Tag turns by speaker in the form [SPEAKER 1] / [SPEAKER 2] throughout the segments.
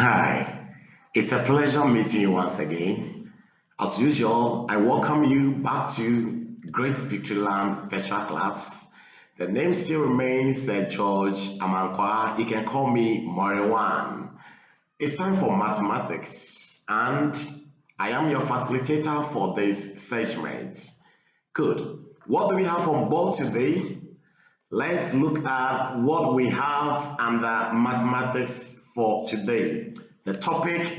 [SPEAKER 1] Hi, it's a pleasure meeting you once again. As usual, I welcome you back to Great Victory Land virtual class. The name still remains George Amankwa. You can call me Moriwan. It's time for mathematics, and I am your facilitator for this segment. Good. What do we have on board today? Let's look at what we have under mathematics for today. The topic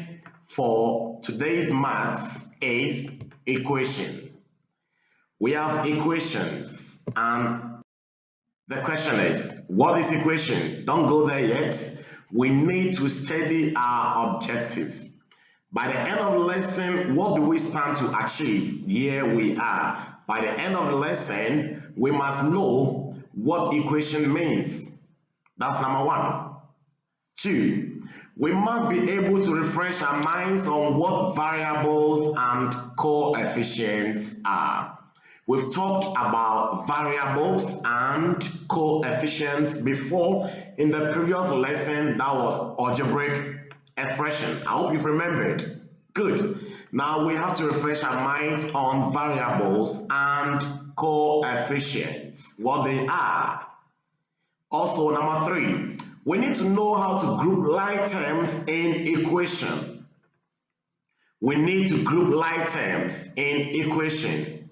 [SPEAKER 1] for today's maths is equation. We have equations, and the question is, what is equation? Don't go there yet. We need to study our objectives. By the end of the lesson, what do we stand to achieve? Here we are. By the end of the lesson, we must know what equation means. That's number one. Two, we must be able to refresh our minds on what variables and coefficients are. We've talked about variables and coefficients before in the previous lesson. That was algebraic expression. I hope you've remembered. Good. Now we have to refresh our minds on variables and coefficients, what they are. Also, number three, we need to know how to group like terms in equation. We need to group like terms in equation.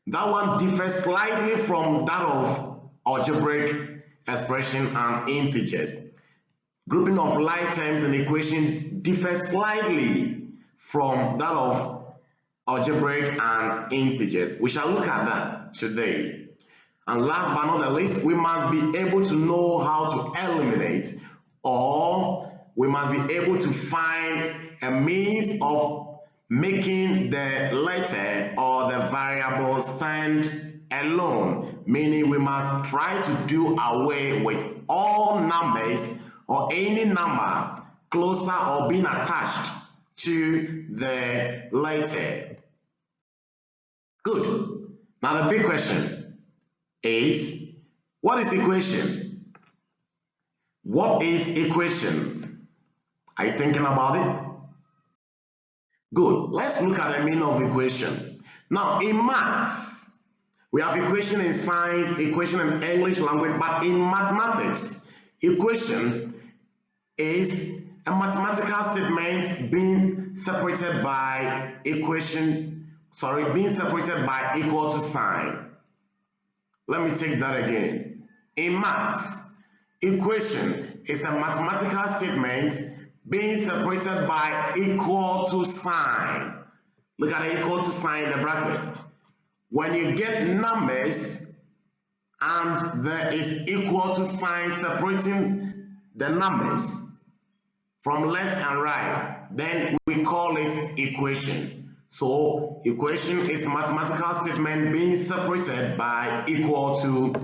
[SPEAKER 1] That one differs slightly from that of algebraic expression and integers. Grouping of like terms in equation differs slightly from that of algebraic and integers. We shall look at that today. And last but not the least, we must be able to know how to eliminate, or we must be able to find a means of making the letter or the variable stand alone, meaning we must try to do away with all numbers or any number closer or being attached to the letter. Good. Now the big question is, what is equation? What is equation? Are you thinking about it? Good. Let's look at the meaning of equation. Now in maths, we have equation in science, equation in English language, but in mathematics, equation is a mathematical statement being separated by equal to sign. Let me take that again. In maths, equation is a mathematical statement being separated by equal to sign. Look at the equal to sign in the bracket. When you get numbers and there is equal to sign separating the numbers from left and right, then we call it equation. So equation is a mathematical statement being separated by equal to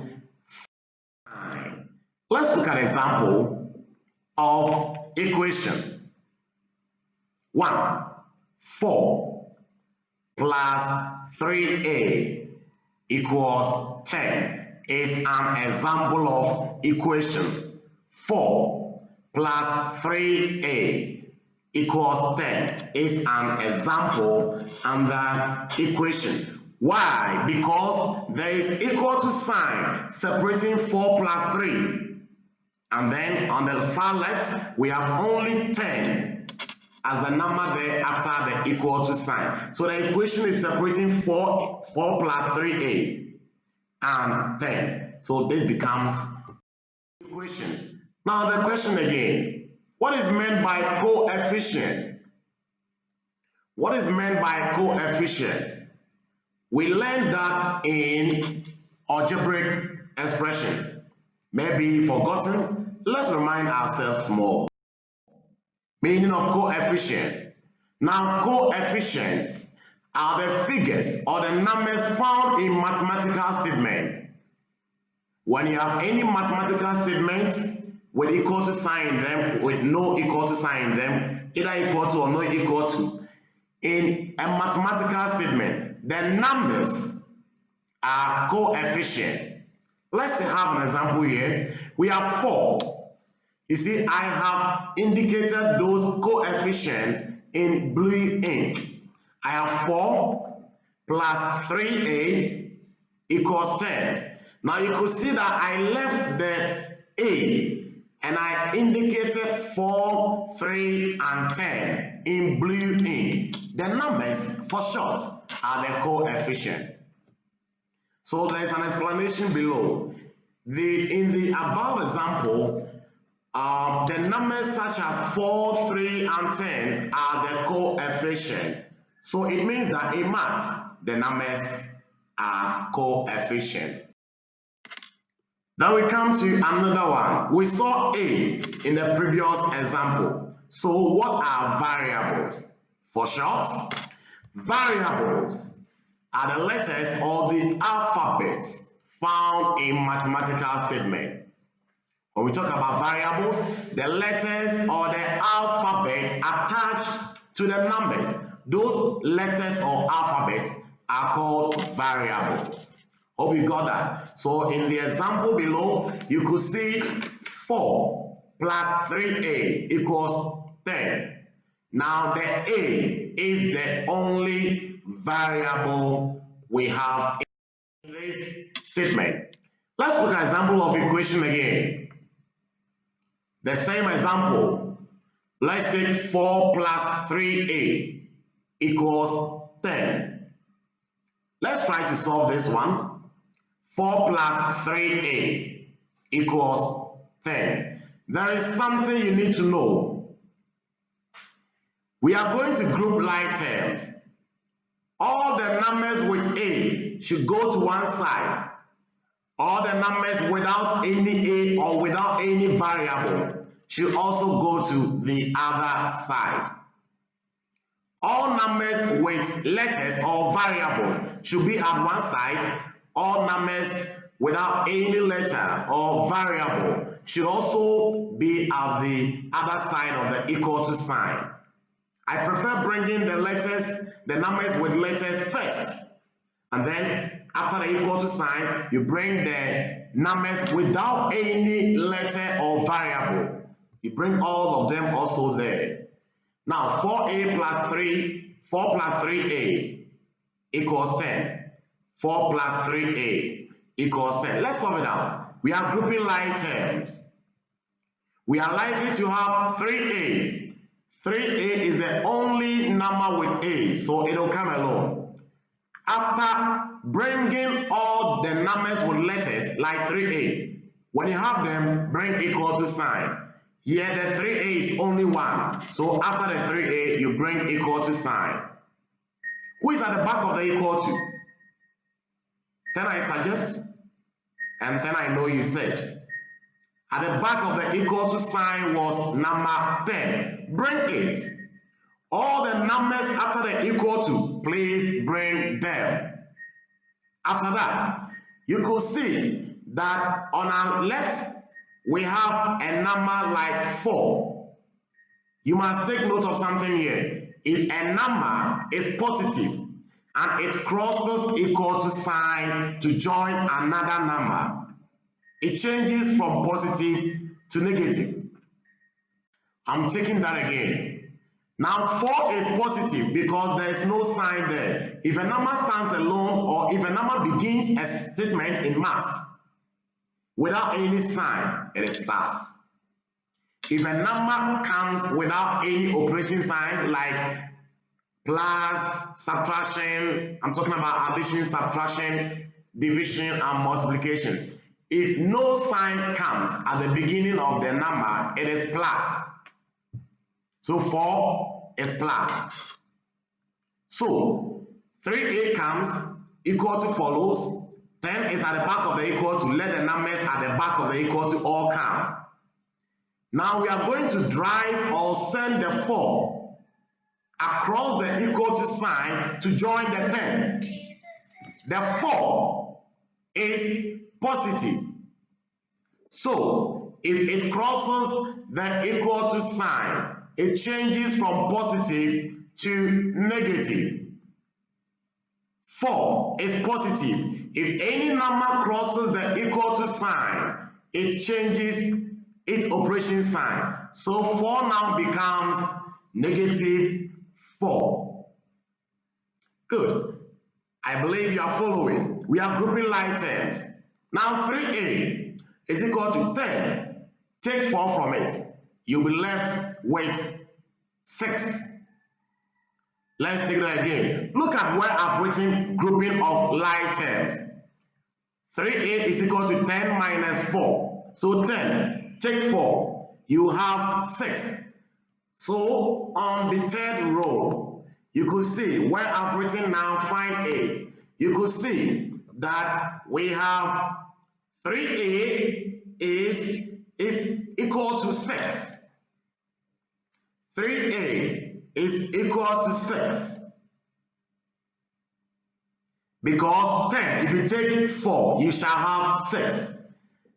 [SPEAKER 1] sign. Let's look at an example of equation. 1. 4 plus 3a equals 10 is an example of equation. 4 plus 3a equals 10 is an example under equation. Why? Because there is equal to sign separating 4 plus 3. And then on the far left, we have only 10 as the number there after the equal to sign. So the equation is separating 4 plus 3a and 10. So this becomes equation. Now the question again, what is meant by coefficient? What is meant by coefficient? We learned that in algebraic expression. Maybe forgotten? Let's remind ourselves more. Meaning of coefficient. Now coefficients are the figures or the numbers found in mathematical statement. When you have any mathematical statement with equal to sign in them, with no equal to sign in them, either equal to or no equal to, in a mathematical statement, the numbers are coefficient. Let's have an example here. We have 4. You see, I have indicated those coefficients in blue ink. I have 4 plus 3a equals 10. Now you could see that I left the a and I indicated 4, 3, and 10 in blue ink. The numbers for short are the coefficient. So there is an explanation below. In the above example, the numbers such as 4, 3, and 10 are the coefficient. So it means that in maths, the numbers are coefficient. Then we come to another one. We saw A in the previous example. So what are variables? For short, variables are the letters or the alphabets found in mathematical statement. When we talk about variables, the letters or the alphabet attached to the numbers, those letters or alphabets are called variables. Hope you got that. So in the example below, you could see 4 plus 3a equals 10. Now the a is the only variable we have in this statement. Let's look at an example of equation again. The same example. Let's take 4 plus 3a equals 10. Let's try to solve this one. 4 plus 3a equals 10. There is something you need to know. We are going to group like terms. All the numbers with a should go to one side. All the numbers without any a or without any variable should also go to the other side. All numbers with letters or variables should be at one side. All numbers without any letter or variable should also be at the other side of the equal to sign. I prefer bringing the numbers with letters first, and then after the equal to sign, you bring the numbers without any letter or variable. You bring all of them also there. Now 4 plus 3a equals 10. 4 plus 3a equals 10. Let's solve it out. We are grouping like terms. We are likely to have 3a. 3a is the only number with a, so it will come alone. After bringing all the numbers with letters like 3a, when you have them, bring equal to sign. Here the 3a is only 1, so after the 3a, you bring equal to sign. Who is at the back of the equal to? Then I suggest, and then I know you said. At the back of the equal to sign was number 10. Bring it. All the numbers after the equal to, please bring them. After that, you could see that on our left, we have a number like 4. You must take note of something here. If a number is positive and it crosses equal to sign to join another number, it changes from positive to negative. I'm taking that again. Now 4 is positive because there is no sign there. If a number stands alone or if a number begins a statement in maths without any sign, it is plus. If a number comes without any operation sign like plus, subtraction, I'm talking about addition, subtraction, division, and multiplication. If no sign comes at the beginning of the number, it is plus. So 4 is plus. So 3a comes, equal to follows. 10 is at the back of the equal to. Let the numbers at the back of the equal to all come. Now we are going to drive or send the 4 across the equal to sign to join the 10. The 4 is positive. So if it crosses the equal to sign, it changes from positive to negative. 4 is positive. If any number crosses the equal to sign, it changes its operation sign. So 4 now becomes -4. Good. I believe you are following. We are grouping like terms. Now 3a is equal to 10. Take 4 from it. You'll be left with 6. Let's take that again. Look at where I've written grouping of like terms. 3a is equal to 10 minus 4. So 10, take 4. You have 6. So on the third row, you could see where I've written now find a. You could see that we have 3a is equal to 6. 3a is equal to 6. Because 10, if you take 4, you shall have 6.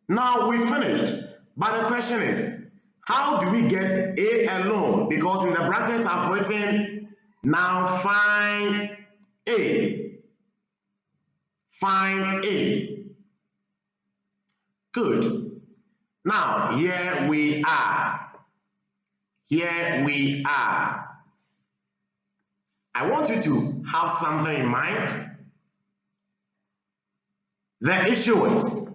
[SPEAKER 1] Now we finished. But the question is, how do we get a alone? Because in the brackets I've written, now find a. Find a. Good. Now, here we are. Here we are. I want you to have something in mind. The issue is,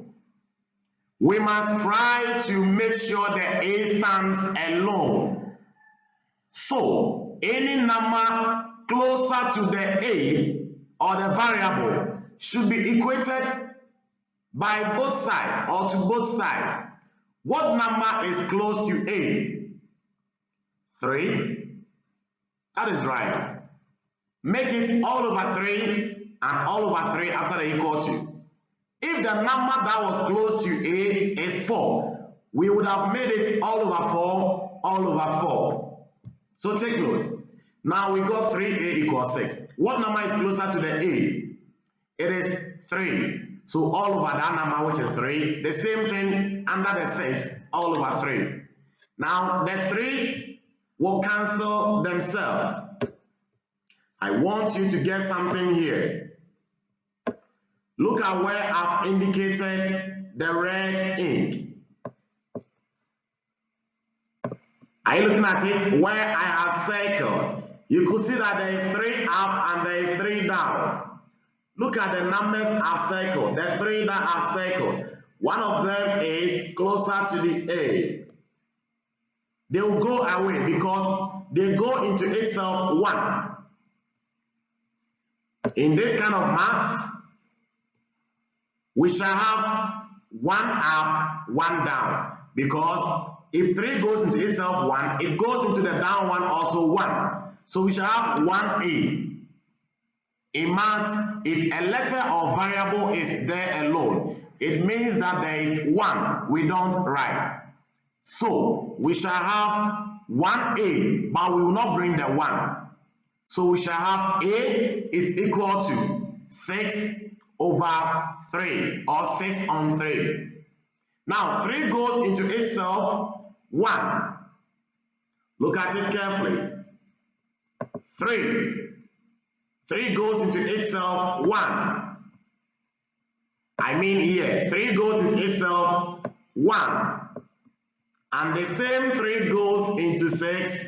[SPEAKER 1] we must try to make sure the a stands alone. So, any number closer to the a or the variable should be equated by both sides or to both sides. What number is close to a? 3. That is right. Make it all over 3 and all over 3 after the equal to. If the number that was close to a is 4, we would have made it all over 4, all over 4. So take note. Now we got 3a equals 6. What number is closer to the a? It is 3. So all over that number, which is 3. The same thing under the 6, all over 3. Now the 3 will cancel themselves. I want you to get something here. Look at where I've indicated the red ink. Are you looking at it? Where I have circled. You could see that there is 3 up and there is 3 down. Look at the numbers I've circled. The 3 that I've circled. One of them is closer to the A. They will go away because they go into itself 1. In this kind of maths, we shall have 1 up, 1 down, because if 3 goes into itself 1, it goes into the down one also 1. So we shall have 1a. In maths, if a letter or variable is there alone, it means that there is 1. We don't write. So we shall have 1a, but we will not bring the 1. So we shall have a is equal to 6 over 3 or 6 on 3. Now 3 goes into itself 1. Look at it carefully. 3 goes into itself 1. I mean here 3 goes into itself 1. And the same 3 goes into 6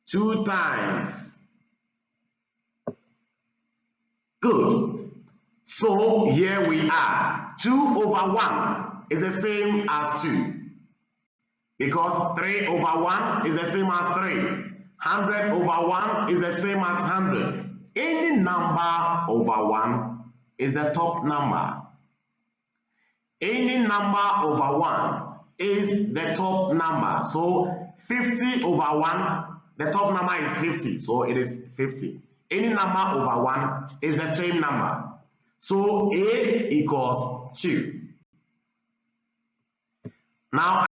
[SPEAKER 1] 2 times. Good. So here we are. 2 over 1 is the same as 2. Because 3 over 1 is the same as 3. 100 over 1 is the same as 100. Any number over 1 is the top number. Any number over 1 is the top number. So 50 over 1, the top number is 50. So it is 50. Any number over 1 is the same number. So A equals 2. Now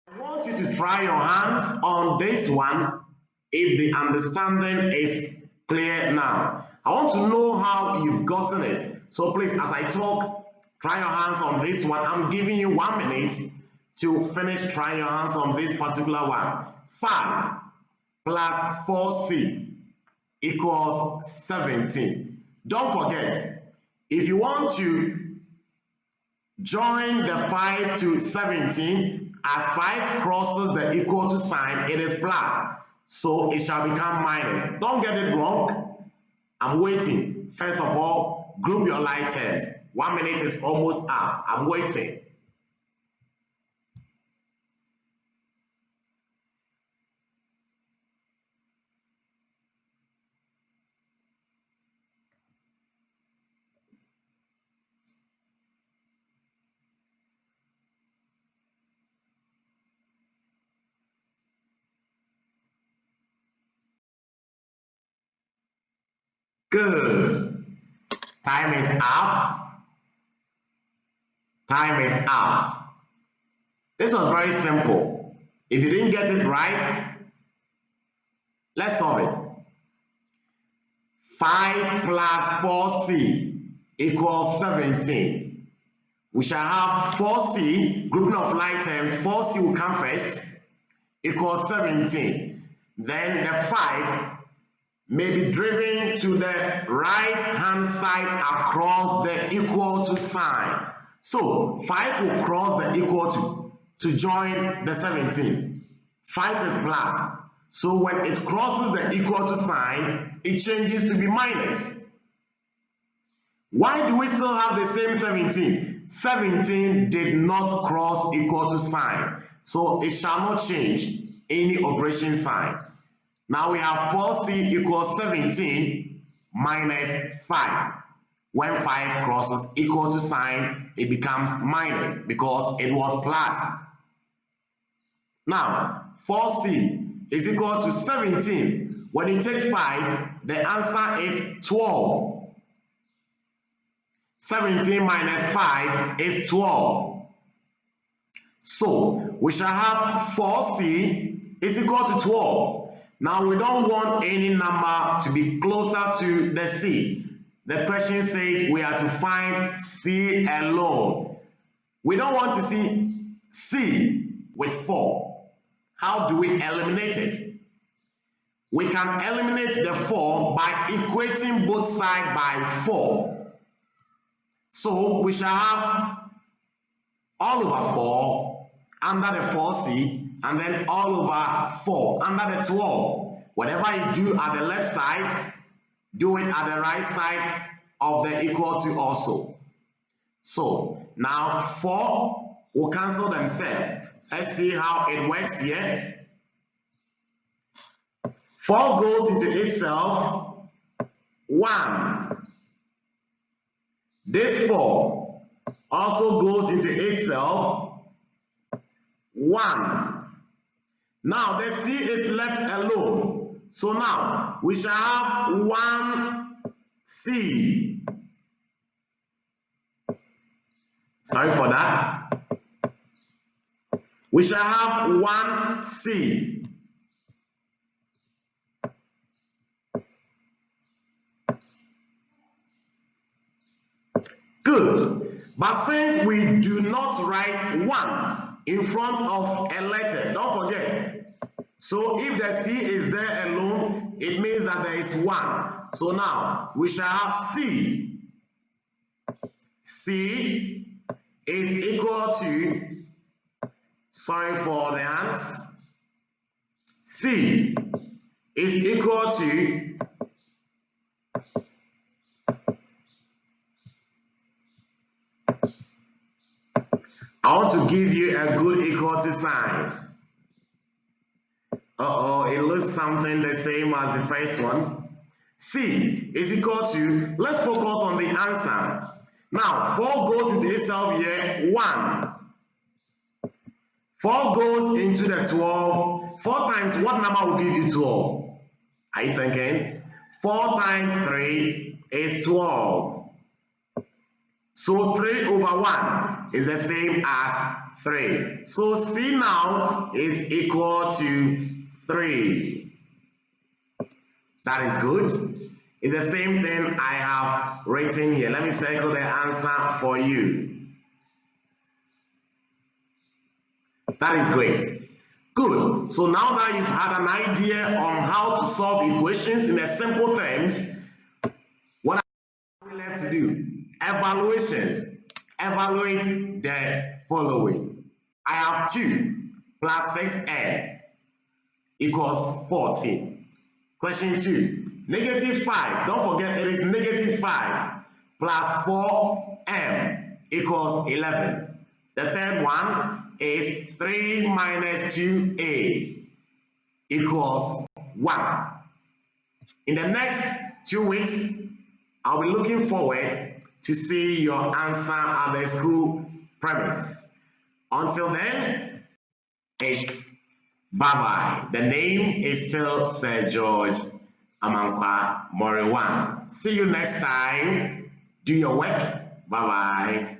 [SPEAKER 1] I want you to try your hands on this one if the understanding is clear now. I want to know how you've gotten it. So please, as I talk, try your hands on this one. I'm giving you 1 minute to finish trying your hands on this particular one. 5 plus 4c equals 17. Don't forget, if you want to Join the 5 to 17. As 5 crosses the equal to sign, it is plus. So it shall become minus. Don't get it wrong. I'm waiting. First of all, group your like terms. 1 minute is almost up. I'm waiting. Good. Time is up. Time is up. This was very simple. If you didn't get it right, let's solve it. 5 plus 4c equals 17. We shall have 4c, grouping of like terms, 4c will come first, equals 17. Then the 5 may be driven to the right hand side across the equal to sign. So 5 will cross the equal to join the 17. 5 is plus. So when it crosses the equal to sign, it changes to be minus. Why do we still have the same 17? 17 did not cross equal to sign. So it shall not change any operation sign. Now we have 4c equals 17 minus 5. When 5 crosses equal to sign, it becomes minus because it was plus. Now, 4c is equal to 17. When you take 5, the answer is 12. 17 minus 5 is 12. So, we shall have 4c is equal to 12. Now we don't want any number to be closer to the C. The question says we are to find C alone. We don't want to see C with 4. How do we eliminate it? We can eliminate the 4 by equating both sides by 4. So we shall have all over 4 under the 4c, and then all over 4 under the 12. Whatever you do at the left side, do it at the right side of the equal to also. So now 4 will cancel themselves. Let's see how it works here. 4 goes into itself 1. This 4 also goes into itself 1. Now the C is left alone. So now we shall have 1C. Sorry for that. We shall have 1C. Good. But since we do not write 1 in front of a letter, don't forget. So if the C is there alone, it means that there is 1. So now we shall have C. C is equal to, sorry for the hands, C is equal to I want to give you a good equal to sign. It looks something the same as the first one. C is equal to, let's focus on the answer. Now, 4 goes into itself here, 1. 4 goes into the 12. 4 times what number will give you 12? Are you thinking? 4 times 3 is 12. So 3 over 1 is the same as 3. So C now is equal to 3. That is good. It's the same thing I have written here. Let me circle the answer for you. That is great. Good. So now that you've had an idea on how to solve equations in a simple terms, what are we left to do? Evaluations. Evaluate the following. I have 2 plus 6n equals 14. Question 2. Negative 5. Don't forget it is negative 5 plus 4m equals 11. The third one is 3 minus 2a equals 1. In the next 2 weeks, I'll be looking forward to see your answer at the school premise. Until then, it's bye-bye. The name is still Sir George Amankwa Moriwan. See you next time. Do your work. Bye-bye.